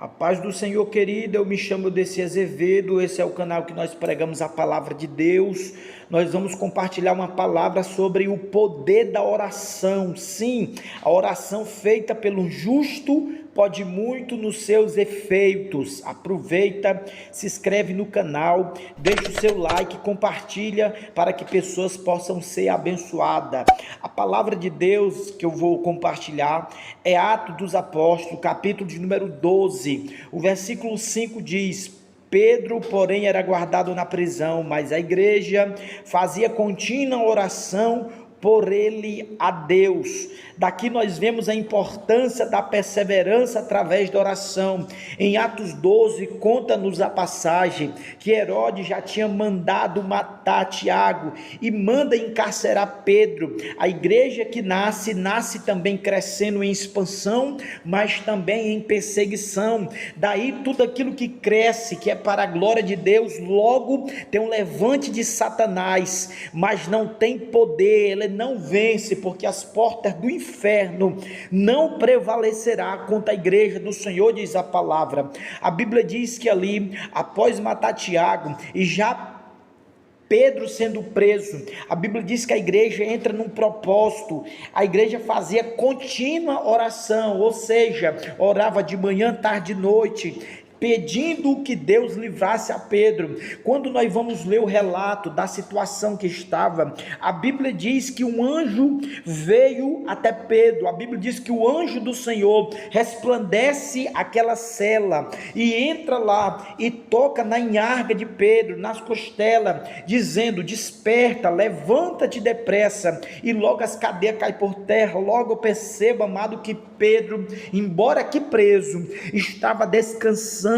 A paz do Senhor, querido. Eu me chamo Desi Azevedo. Esse é o canal que nós pregamos a palavra de Deus. Nós vamos compartilhar uma palavra sobre o poder da oração. Sim, a oração feita pelo justo pode muito nos seus efeitos. Aproveita, se inscreve no canal, deixa o seu like, compartilha para que pessoas possam ser abençoadas. A palavra de Deus que eu vou compartilhar é Atos dos Apóstolos, capítulo de número 12. O versículo 5 diz: Pedro, porém, era guardado na prisão, mas a igreja fazia contínua oração por ele a Deus. Daqui nós vemos a importância da perseverança através da oração. Em Atos 12, conta-nos a passagem que Herodes já tinha mandado matar Tiago e manda encarcerar Pedro. A igreja que nasce também crescendo em expansão, mas também em perseguição. Daí tudo aquilo que cresce, que é para a glória de Deus, logo tem um levante de Satanás, mas não tem poder, ele não vence, porque as portas do inferno não prevalecerá contra a igreja do Senhor, diz a palavra. A Bíblia diz que ali, após matar Tiago e já Pedro sendo preso, a Bíblia diz que a igreja entra num propósito. A igreja fazia contínua oração, ou seja, orava de manhã, tarde e noite, pedindo que Deus livrasse a Pedro. Quando nós vamos ler o relato da situação que estava, a Bíblia diz que um anjo veio até Pedro. A Bíblia diz que o anjo do Senhor resplandece aquela cela e entra lá e toca na nharga de Pedro, nas costelas, dizendo: desperta, levanta-te depressa. E logo as cadeias caem por terra. Logo eu percebo, amado, que Pedro, embora aqui preso, estava descansando.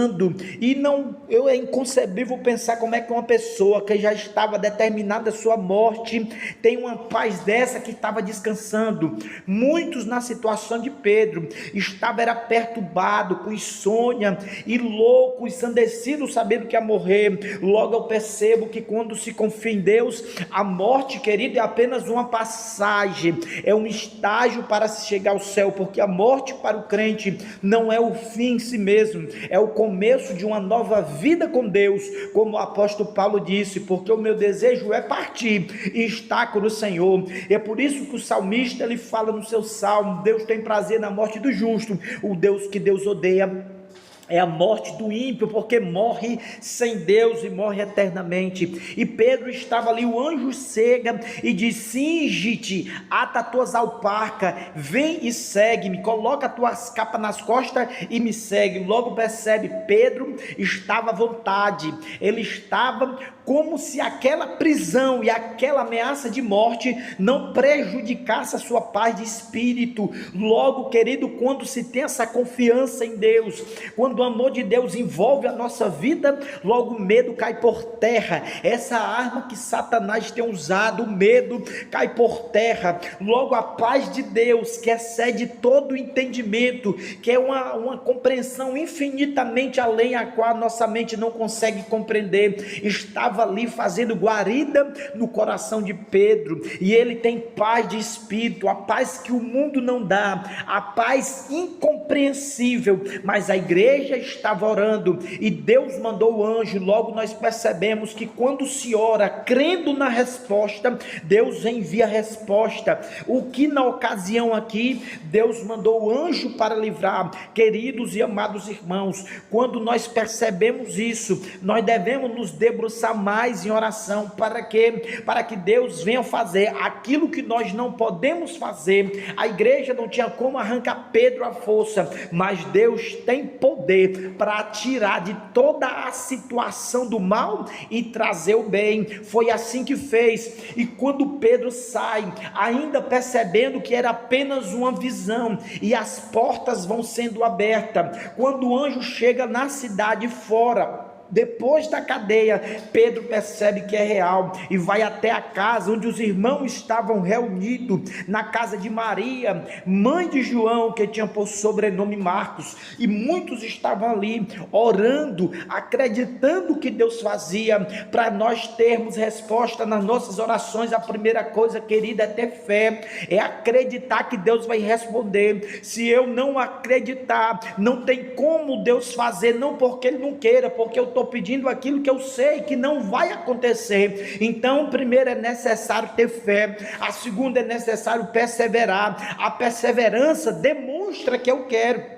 E não, é inconcebível pensar como é que uma pessoa que já estava determinada a sua morte tem uma paz dessa, que estava descansando. Muitos na situação de Pedro era perturbado, com insônia e louco, ensandecido, sabendo que ia morrer. Logo eu percebo que quando se confia em Deus, a morte, querido, é apenas uma passagem, é um estágio para se chegar ao céu, porque a morte para o crente não é o fim em si mesmo, é o começo de uma nova vida com Deus, como o apóstolo Paulo disse: porque o meu desejo é partir e estar com o Senhor. É por isso que o salmista, ele fala no seu salmo: Deus tem prazer na morte do justo. O Deus que Deus odeia é a morte do ímpio, porque morre sem Deus e morre eternamente. E Pedro estava ali, o anjo chega e diz: cinge-te, ata as tuas alparcas, vem e segue-me, coloca as tuas capas nas costas e me segue. Logo percebe, Pedro estava à vontade, ele estava como se aquela prisão e aquela ameaça de morte não prejudicasse a sua paz de espírito. Logo, querido, quando se tem essa confiança em Deus, quando o amor de Deus envolve a nossa vida, logo o medo cai por terra. Essa arma que Satanás tem usado, o medo, cai por terra. Logo a paz de Deus, que excede todo o entendimento, que é uma compreensão infinitamente além a qual a nossa mente não consegue compreender, estava ali fazendo guarida no coração de Pedro. E ele tem paz de espírito, a paz que o mundo não dá, a paz incompreensível. Mas a igreja estava orando e Deus mandou o anjo. Logo nós percebemos que quando se ora crendo na resposta, Deus envia a resposta. O que na ocasião aqui, Deus mandou o anjo para livrar. Queridos e amados irmãos, quando nós percebemos isso, nós devemos nos debruçar mais em oração, para que Deus venha fazer aquilo que nós não podemos fazer. A igreja não tinha como arrancar Pedro à força, mas Deus tem poder para tirar de toda a situação do mal e trazer o bem. Foi assim que fez. E quando Pedro sai, ainda percebendo que era apenas uma visão, e as portas vão sendo abertas, quando o anjo chega na cidade fora, Depois da cadeia, Pedro percebe que é real e vai até a casa onde os irmãos estavam reunidos, na casa de Maria, mãe de João, que tinha por sobrenome Marcos, e muitos estavam ali orando, acreditando que Deus fazia. Para nós termos resposta nas nossas orações, a primeira coisa, querida, é ter fé, é acreditar que Deus vai responder. Se eu não acreditar, não tem como Deus fazer, não porque Ele não queira, porque eu estou pedindo aquilo que eu sei que não vai acontecer. Então, primeiro é necessário ter fé, a segunda é necessário perseverar. A perseverança demonstra que eu quero.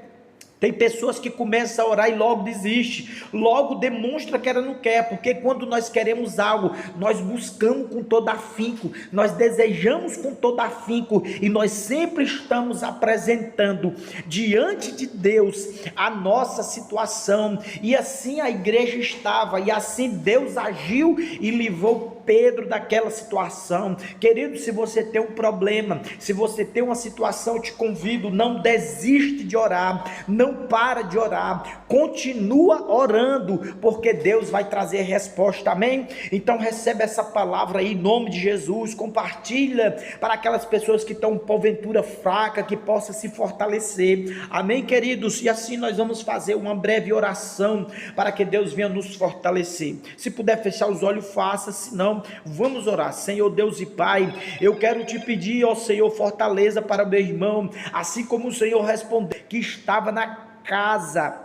Tem pessoas que começam a orar e logo desiste, logo demonstra que ela não quer, porque quando nós queremos algo, nós buscamos com todo afinco, nós desejamos com todo afinco, e nós sempre estamos apresentando diante de Deus a nossa situação, e assim a igreja estava, e assim Deus agiu e livrou Pedro daquela situação. Querido, se você tem um problema, se você tem uma situação, eu te convido, não desiste de orar, não para de orar, continua orando, porque Deus vai trazer resposta, amém? Então recebe essa palavra aí em nome de Jesus, compartilha para aquelas pessoas que estão porventura fraca, que possa se fortalecer, amém, queridos? E assim nós vamos fazer uma breve oração, para que Deus venha nos fortalecer. Se puder fechar os olhos, faça, se não, vamos orar. Senhor Deus e Pai, eu quero te pedir, ó Senhor, fortaleza para meu irmão, assim como o Senhor respondeu, que estava na casa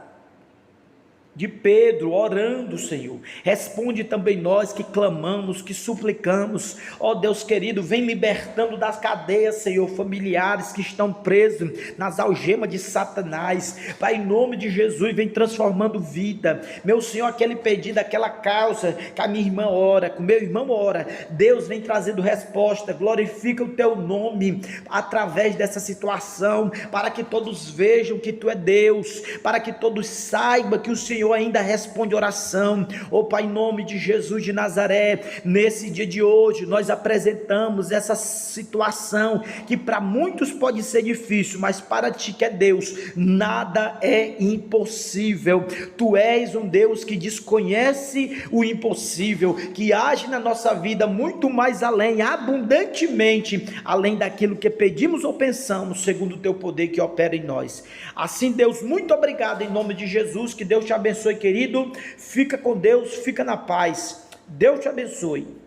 de Pedro, orando, Senhor, responde também nós que clamamos, que suplicamos, ó Deus querido, vem libertando das cadeias, Senhor, familiares que estão presos nas algemas de Satanás, Pai, em nome de Jesus, vem transformando vida, meu Senhor, aquele pedido, aquela causa que a minha irmã ora, que o meu irmão ora, Deus vem trazendo resposta, glorifica o teu nome, através dessa situação, para que todos vejam que tu é Deus, para que todos saibam que o Senhor ainda responde oração. Ó Pai, em nome de Jesus de Nazaré, nesse dia de hoje nós apresentamos essa situação que para muitos pode ser difícil, mas para ti que é Deus, nada é impossível. Tu és um Deus que desconhece o impossível, que age na nossa vida muito mais além, abundantemente, além daquilo que pedimos ou pensamos, segundo o teu poder que opera em nós. Assim, Deus, muito obrigado em nome de Jesus, que Deus te abençoe, querido, fica com Deus, fica na paz, Deus te abençoe.